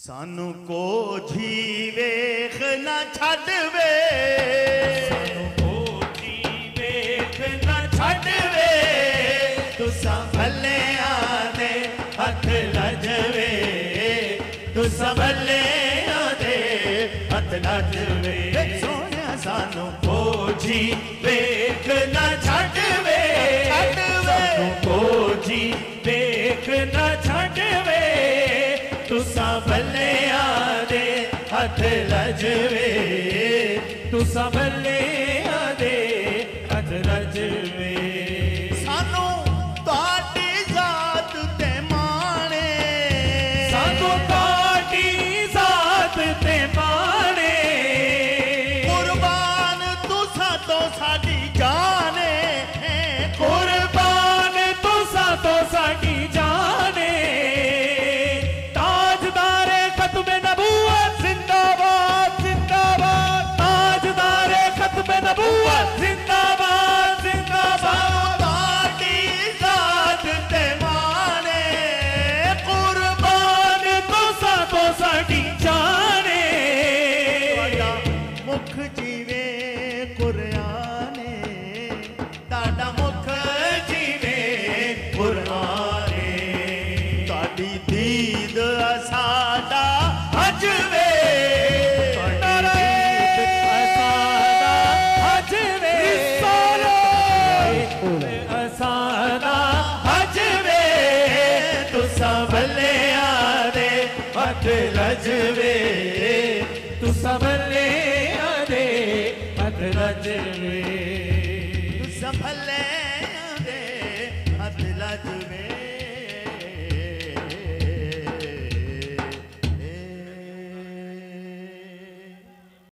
सानू को जी वेख ना छड़ वे, सानू को जी वेख ना छड़ वे, तुसा भले आदे हथ लजवे, तुसा भले आदे हथ लजवे। सोनिया सानू को जी वेख ना छड़ वे, सानू को जी वेख ना छड़ वे, तुसा भले आदे हथ लजवे, तुसा भले आदे हथ लजवे। सानू ताड़ी जात ते माने, सानू ताड़ी जात ते माने, कुर्बान तुसा तो साडी जाने, कुर्बान तुसा तो साडी जाने। नबूवत जिंदाबाद जिंदाबाद, ताड़ी जात ते माने, कुर्बान तुसा तो साडी जाने। मुख जीवे कुराने, ताड़ा मुख जीवे कुराने, ताड़ी दीद साडा हजवे, तुसा भले आदे हथ लजवे, तुसा भले आदे हथ लजवे।